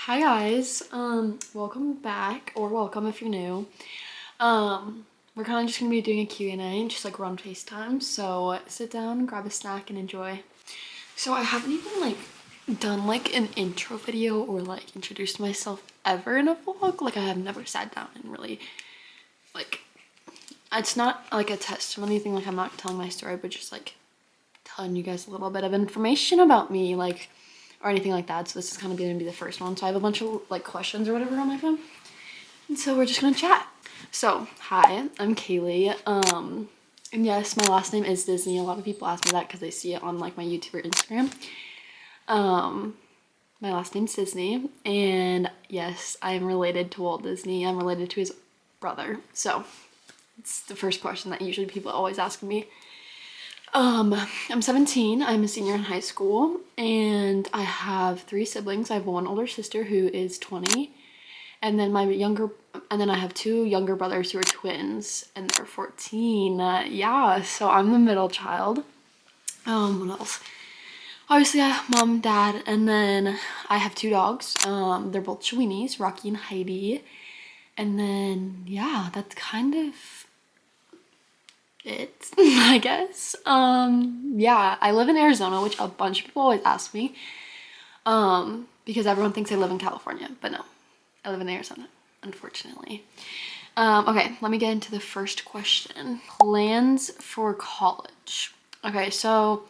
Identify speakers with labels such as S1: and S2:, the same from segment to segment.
S1: Hi guys, welcome back, or welcome if you're new. We're kind of just gonna be doing a Q&A, just like we're on FaceTime, so sit down, grab a snack, and enjoy. So I haven't even like done like an intro video or like introduced myself ever in a vlog. Like I have never sat down and really like, it's not like a testimony thing, like I'm not telling my story, but just like telling you guys a little bit of information about me, like, or anything like that. So this is kind of going to be the first one. So I have a bunch of like questions or whatever on my phone, and so we're just gonna chat. So hi, I'm Kaylee. And yes, my last name is Disney. A lot of people ask me that because they see it on like my YouTube or Instagram. My last name's Disney, and yes, I am related to Walt Disney. I'm related to his brother. So it's the first question that usually people always ask me. I'm 17, I'm a senior in high school, and I have 3 siblings. I have one older sister who is 20, and then I have 2 younger brothers who are twins, and they're 14. Yeah, so I'm the middle child. What else? Obviously, I have mom, dad, and then I have 2 dogs. They're both Chiweenies, Rocky and Heidi. And then, yeah, that's kind of it, I guess. Yeah, I live in Arizona, which a bunch of people always ask me, because everyone thinks I live in California, but no, I live in Arizona, unfortunately. Okay, let me get into the first question. Plans for college. Okay, so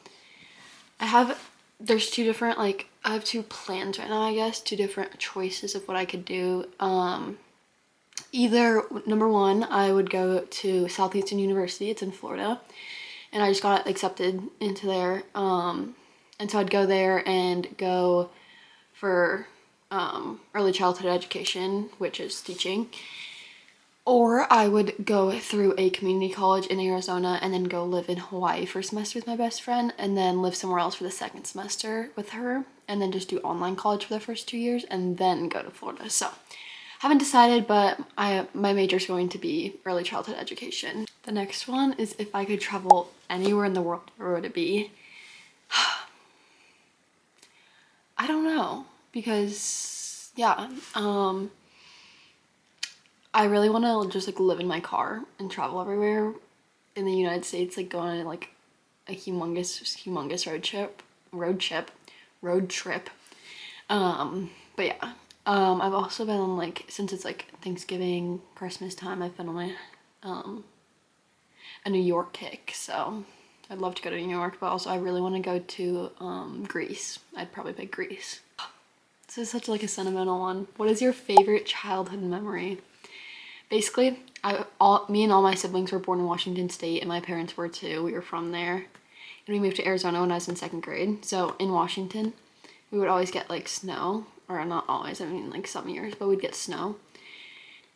S1: there's 2 different, like, I have 2 plans right now, I guess, 2 different choices of what I could do. Either, number 1, I would go to Southeastern University. It's in Florida, and I just got accepted into there. And so I'd go there and go for early childhood education, which is teaching. Or I would go through a community college in Arizona and then go live in Hawaii for a semester with my best friend, and then live somewhere else for the second semester with her, and then just do online college for the first 2 years, and then go to Florida. So haven't decided, but my major is going to be early childhood education. The next one is if I could travel anywhere in the world, where would it be? I don't know, because yeah, I really want to just like live in my car and travel everywhere in the United States, like go on like a humongous road trip. But yeah. I've also been on like, since it's like Thanksgiving, Christmas time, I've been on my a New York kick, so I'd love to go to New York, but also I really want to go to Greece. I'd probably pick Greece. This is such like a sentimental one. What is your favorite childhood memory? Basically, me and all my siblings were born in Washington State, and my parents were too. We were from there, and we moved to Arizona when I was in 2nd grade. So in Washington, we would always get like snow, or not always, I mean like some years, but we'd get snow.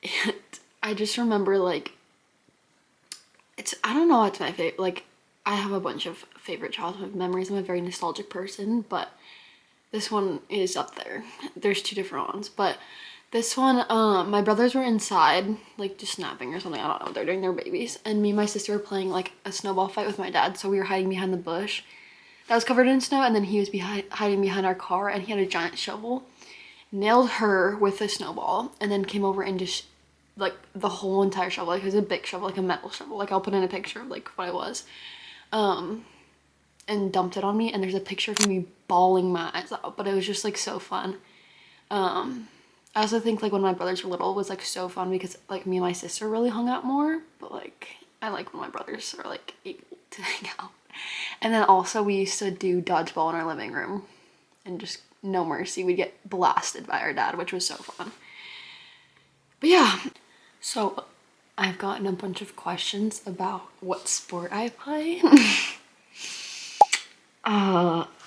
S1: And I just remember like, I don't know what's my favorite, like I have a bunch of favorite childhood memories. I'm a very nostalgic person, but this one is up there. There's 2 different ones, but this one, my brothers were inside, like just napping or something, I don't know, they're doing their babies, and me and my sister were playing like a snowball fight with my dad, so we were hiding behind the bush that was covered in snow, and then he was hiding behind our car, and he had a giant shovel, nailed her with a snowball, and then came over and just like the whole entire shovel, like it was a big shovel, like a metal shovel, like I'll put in a picture of like what it was, and dumped it on me, and there's a picture of me bawling my eyes out, but it was just like so fun. I also think like when my brothers were little, it was like so fun because like me and my sister really hung out more, but like I like when my brothers are like able to hang out. And then also we used to do dodgeball in our living room, and just no mercy, we'd get blasted by our dad, which was so fun. But yeah, so I've gotten a bunch of questions about what sport I play.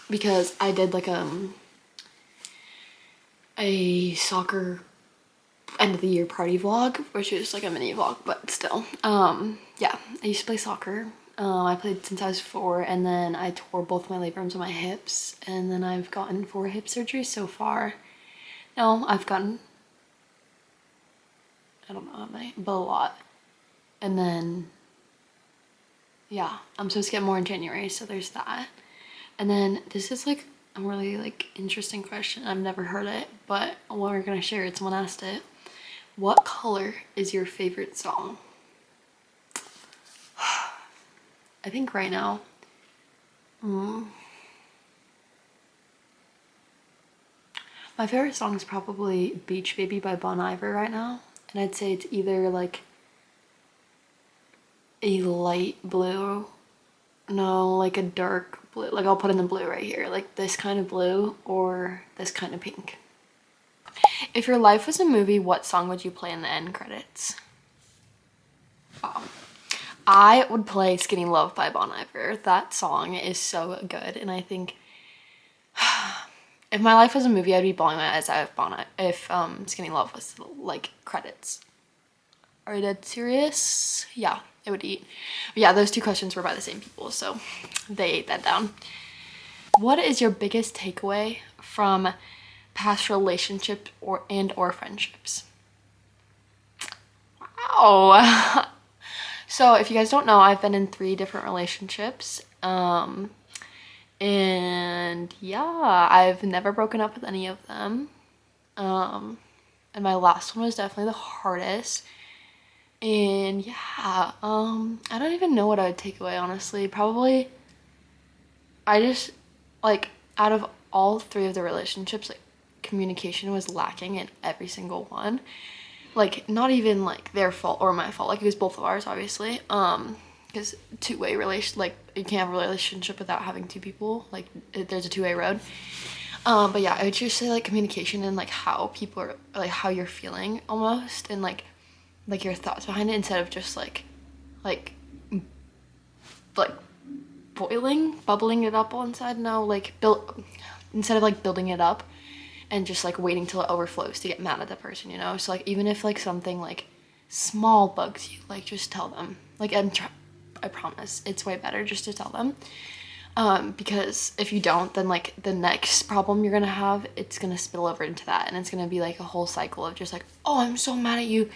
S1: Because I did like a soccer end of the year party vlog, which is like a mini vlog, but still. Yeah, I used to play soccer. I played since I was 4, and then I tore both my labrums on my hips, and then I've gotten 4 hip surgeries so far. No, I've gotten, I don't know how many, but a lot. And then, yeah, I'm supposed to get more in January, so there's that. And then this is like a really like interesting question. I've never heard it, but we're gonna share it. Someone asked it. What color is your favorite song? I think right now, my favorite song is probably Beach Baby by Bon Iver right now. And I'd say it's either like a light blue, no, like a dark blue. Like I'll put in the blue right here, like this kind of blue or this kind of pink. If your life was a movie, what song would you play in the end credits? I would play Skinny Love by Bon Iver. That song is so good, and I think if my life was a movie, I'd be bawling my eyes out if Skinny Love was like credits. Are you dead serious? Yeah, it would eat. But yeah, those two questions were by the same people, so they ate that down. What is your biggest takeaway from past relationships or friendships? Wow. So if you guys don't know, I've been in 3 different relationships. And yeah, I've never broken up with any of them. And my last one was definitely the hardest. And yeah, I don't even know what I would take away, honestly. Probably, I just, like, out of all 3 of the relationships, like, communication was lacking in every single one. Like, not even like their fault or my fault, like it was both of ours, obviously, because two-way relation, like you can't have a relationship without having 2 people, like there's a 2-way road. But yeah, I would just say like communication and like how people are, like how you're feeling almost, and like your thoughts behind it, instead of just like bubbling it up all inside. No, like instead of like building it up and just like waiting till it overflows to get mad at the person, you know? So like even if like something like small bugs you, like just tell them. Like I promise it's way better just to tell them. Because if you don't, then like the next problem you're gonna have, it's gonna spill over into that, and it's gonna be like a whole cycle of just like, oh, I'm so mad at you.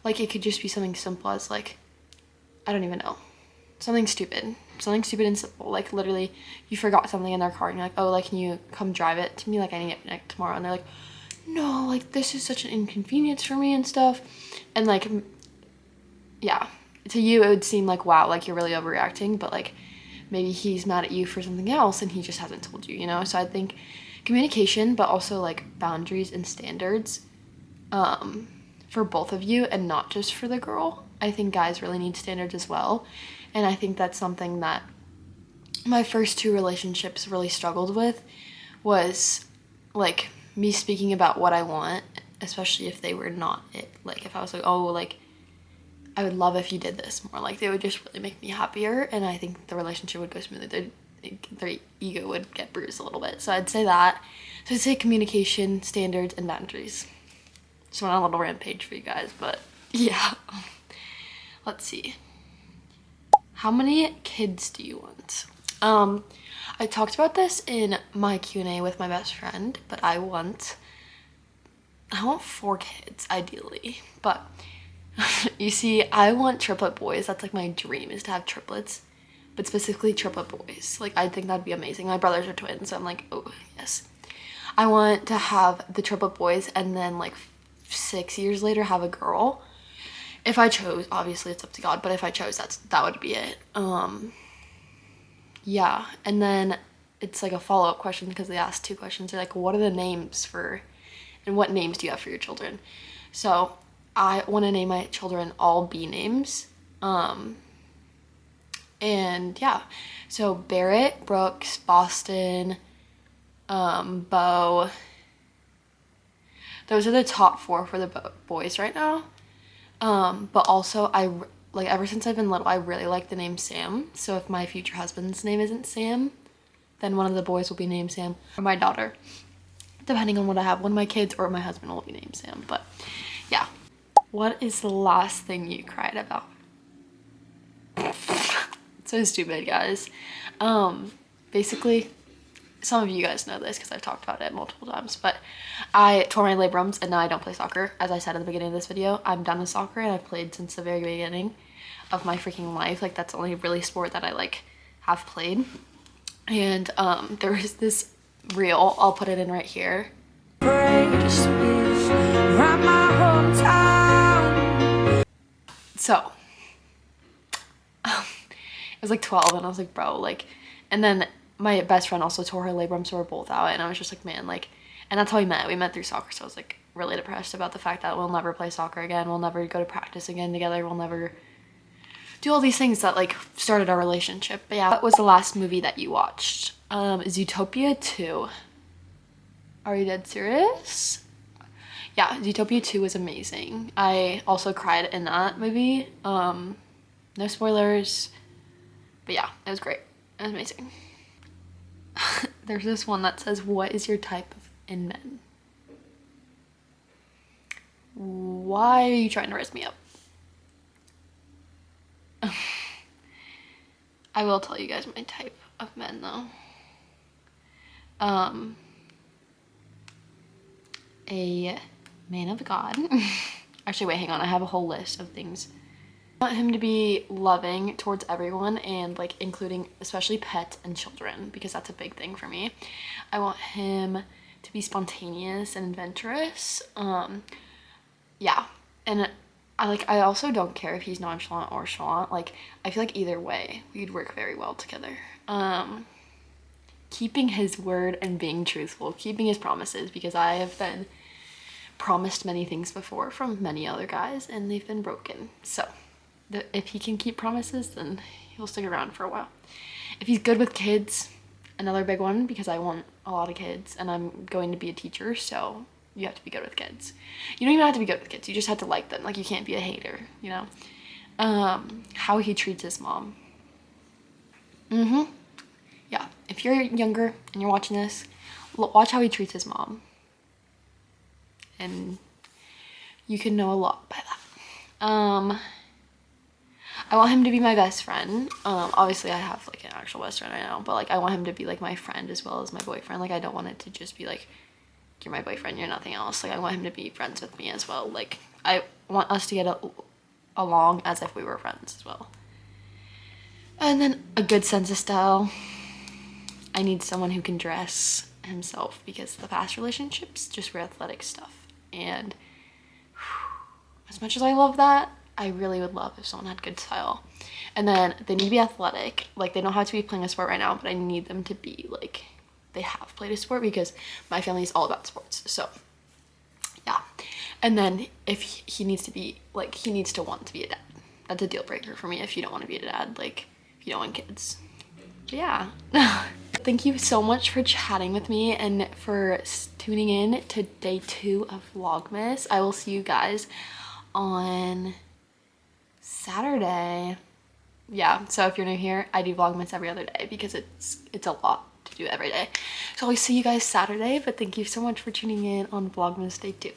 S1: Like it could just be something simple as like, I don't even know, something stupid and simple, like literally you forgot something in their car and you're like, oh, like can you come drive it to me, like I need it tomorrow, and they're like, no, like this is such an inconvenience for me and stuff, and like yeah, to you it would seem like, wow, like you're really overreacting, but like maybe he's mad at you for something else and he just hasn't told you, you know? So I think communication, but also like boundaries and standards for both of you, and not just for the girl. I think guys really need standards as well. And I think that's something that my first 2 relationships really struggled with, was like me speaking about what I want, especially if they were not it. Like if I was like, oh, like I would love if you did this more, like they would just really make me happier, and I think the relationship would go smoothly. Their ego would get bruised a little bit. So I'd say that. So I'd say communication, standards, and boundaries. Just went on a little rampage for you guys, but yeah. Let's see. How many kids do you want? I talked about this in my Q&A with my best friend, but I want 4 kids ideally, but you see, I want triplet boys. That's like my dream, is to have triplets, but specifically triplet boys. Like I think that'd be amazing. My brothers are twins, so I'm like, oh yes. I want to have the triplet boys, and then like 6 years later have a girl. If I chose, obviously it's up to God, but if I chose, that would be it. Yeah, and then it's like a follow-up question, because they asked 2 questions. They're like, what are the names for, and what names do you have for your children? So I want to name my children all B names. And yeah, so Barrett, Brooks, Boston, Bo. Those are the top 4 for the boys right now. But also like ever since I've been little, I really like the name Sam. So if my future husband's name isn't Sam, then one of the boys will be named Sam, or my daughter, depending on what I have. One of my kids or my husband will be named Sam. But yeah. What is the last thing you cried about? So stupid, guys. Basically, some of you guys know this because I've talked about it multiple times, but I tore my labrums and now I don't play soccer. As I said at the beginning of this video, I'm done with soccer, and I've played since the very beginning of my freaking life. Like that's the only really sport that I like have played. And there was this reel. I'll put it in right here. So it was like 12 and I was like, bro, like, and then my best friend also tore her labrum, so we're both out, and I was just like, man, like, and that's how we met through soccer. So I was like really depressed about the fact that we'll never play soccer again, we'll never go to practice again together, we'll never do all these things that like started our relationship. But yeah, what was the last movie that you watched? Zootopia 2. Are you dead serious? Yeah, Zootopia 2 was amazing. I also cried in that movie. No spoilers, but yeah, it was great. It was amazing. There's this one that says, what is your type in men? Why are you trying to raise me up? I will tell you guys my type of men though. A man of God. Actually, wait, hang on. I have a whole list of things. I want him to be loving towards everyone and like including especially pets and children, because that's a big thing for me. I want him to be spontaneous and adventurous. Yeah, and I also don't care if he's nonchalant or chalant. Like, I feel like either way we'd work very well together. Keeping his word and being truthful, keeping his promises, because I have been promised many things before from many other guys and they've been broken. So if he can keep promises, then he'll stick around for a while. If he's good with kids, another big one, because I want a lot of kids and I'm going to be a teacher, so you have to be good with kids. You don't even have to be good with kids, you just have to like them. Like, you can't be a hater, you know? How he treats his mom. Yeah, if you're younger and you're watching this, watch how he treats his mom. And you can know a lot by that. I want him to be my best friend. Obviously I have like an actual best friend right now, but like I want him to be like my friend as well as my boyfriend. Like, I don't want it to just be like, you're my boyfriend, you're nothing else. Like, I want him to be friends with me as well. Like, I want us to get along as if we were friends as well. And then a good sense of style. I need someone who can dress himself, because the past relationships just were athletic stuff. And as much as I love that, I really would love if someone had good style. And then they need to be athletic. Like, they don't have to be playing a sport right now, but I need them to be like, they have played a sport, because my family is all about sports. So yeah. And then if he needs to be like, he needs to want to be a dad. That's a deal breaker for me if you don't want to be a dad, like if you don't want kids. But yeah. Thank you so much for chatting with me and for tuning in to day 2 of Vlogmas. I will see you guys on Saturday. Yeah, so if you're new here, I do Vlogmas every other day because it's a lot to do every day. So I'll see you guys Saturday, but thank you so much for tuning in on Vlogmas day 2.